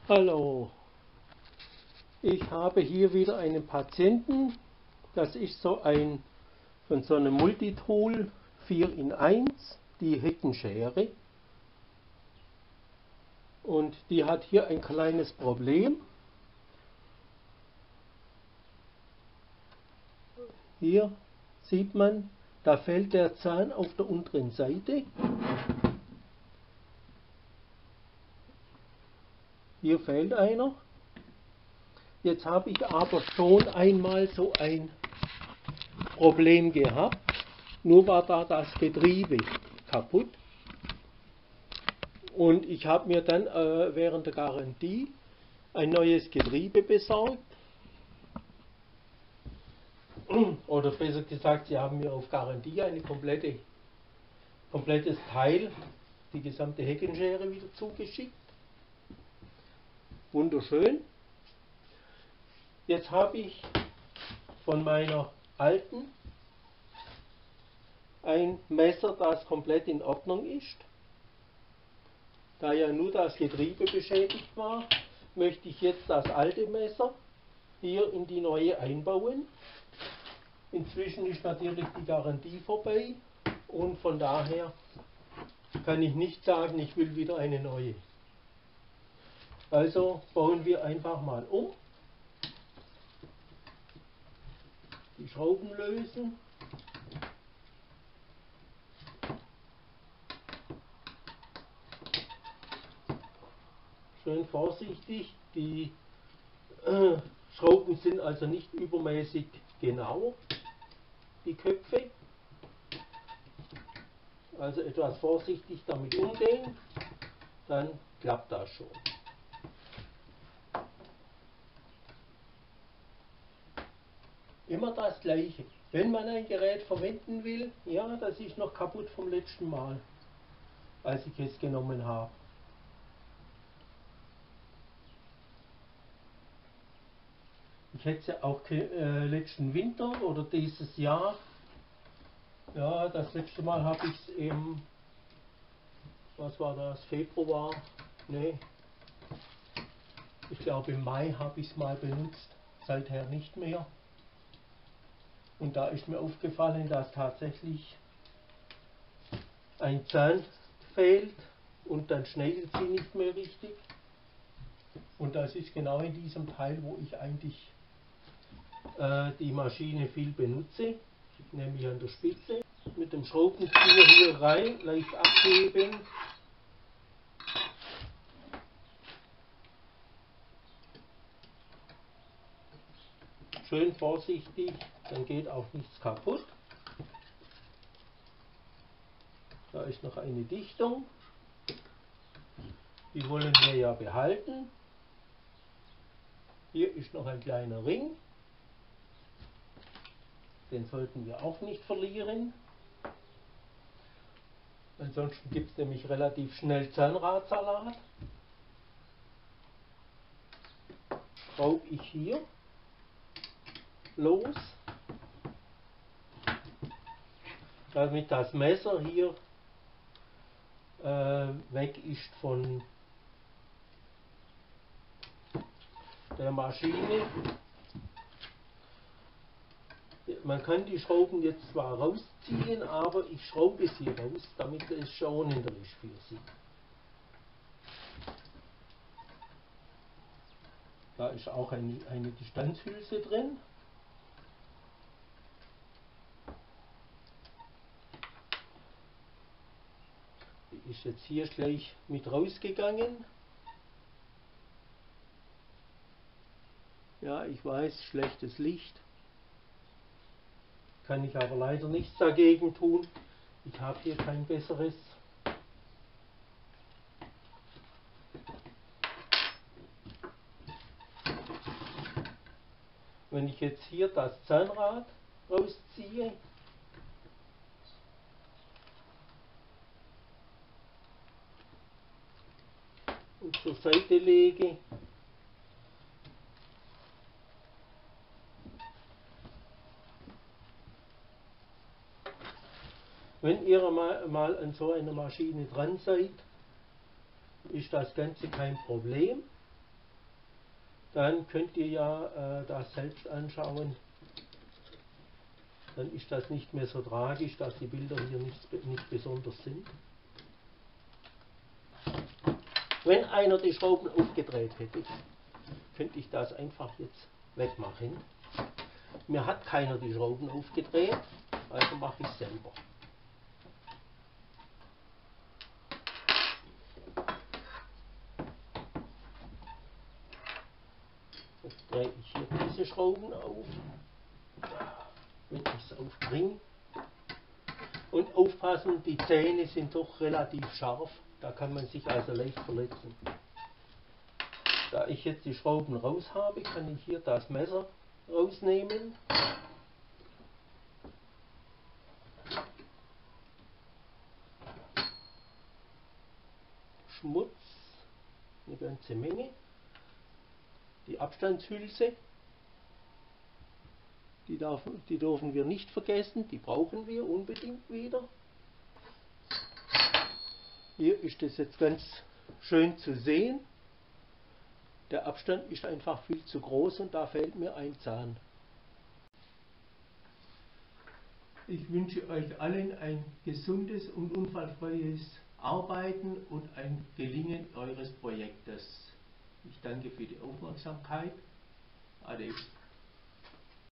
Hallo, ich habe hier wieder einen Patienten. Das ist so ein von so einem Multitool 4 in 1, die Heckenschere. Und die hat hier ein kleines Problem. Hier sieht man, da fällt der Zahn auf der unteren Seite. Hier fehlt einer. Jetzt habe ich aber schon einmal so ein Problem gehabt. Nur war da das Getriebe kaputt. Und ich habe mir dann während der Garantie ein neues Getriebe besorgt. Oder besser gesagt, sie haben mir auf Garantie ein komplettes Teil, die gesamte Heckenschere wieder zugeschickt. Wunderschön. Jetzt habe ich von meiner alten ein Messer, das komplett in Ordnung ist. Da ja nur das Getriebe beschädigt war, möchte ich jetzt das alte Messer hier in die neue einbauen. Inzwischen ist natürlich die Garantie vorbei und von daher kann ich nicht sagen, ich will wieder eine neue. Also bauen wir einfach mal um. Die Schrauben lösen. Schön vorsichtig. Die Schrauben sind also nicht übermäßig genau, die Köpfe. Also etwas vorsichtig damit umgehen, dann klappt das schon. Immer das Gleiche. Wenn man ein Gerät verwenden will, ja, das ist noch kaputt vom letzten Mal, als ich es genommen habe. Ich hätte es ja auch letzten Winter oder dieses Jahr, ja, das letzte Mal habe ich es im, was war das, Februar, nee, ich glaube im Mai habe ich es mal benutzt, seither nicht mehr. Und da ist mir aufgefallen, dass tatsächlich ein Zahn fehlt und dann schneidet sie nicht mehr richtig. Und das ist genau in diesem Teil, wo ich eigentlich die Maschine viel benutze, nämlich an der Spitze. Mit dem Schraubenzieher hier rein, leicht abheben. Schön vorsichtig, dann geht auch nichts kaputt. Da ist noch eine Dichtung. Die wollen wir ja behalten. Hier ist noch ein kleiner Ring. Den sollten wir auch nicht verlieren. Ansonsten gibt es nämlich relativ schnell Zahnradsalat. Schraube ich hier los, damit das Messer hier weg ist von der Maschine. Man kann die Schrauben jetzt zwar rausziehen, aber ich schraube sie raus, damit es schonender ist für sie. Da ist auch eine Distanzhülse drin. Die ist jetzt hier gleich mit rausgegangen. Ja, ich weiß, schlechtes Licht. Kann ich aber leider nichts dagegen tun. Ich habe hier kein besseres. Wenn ich jetzt hier das Zahnrad rausziehe, und zur Seite lege, wenn ihr mal an so einer Maschine dran seid, ist das Ganze kein Problem. dann könnt ihr ja das selbst anschauen. Dann ist das nicht mehr so tragisch, dass die Bilder hier nicht besonders sind. Wenn einer die Schrauben aufgedreht hätte, könnte ich das einfach jetzt wegmachen. Mir hat keiner die Schrauben aufgedreht, also mache ich es selber. Jetzt drehe ich hier diese Schrauben auf, wenn ich es aufbringe. Und aufpassen, die Zähne sind doch relativ scharf, da kann man sich also leicht verletzen. Da ich jetzt die Schrauben raus habe, kann ich hier das Messer rausnehmen. Schmutz, eine ganze Menge. Die Abstandshülse, die dürfen wir nicht vergessen, die brauchen wir unbedingt wieder. Hier ist es jetzt ganz schön zu sehen. Der Abstand ist einfach viel zu groß und da fehlt mir ein Zahn. Ich wünsche euch allen ein gesundes und unfallfreies Arbeiten und ein Gelingen eures Projektes. Ich danke für die Aufmerksamkeit. Ade.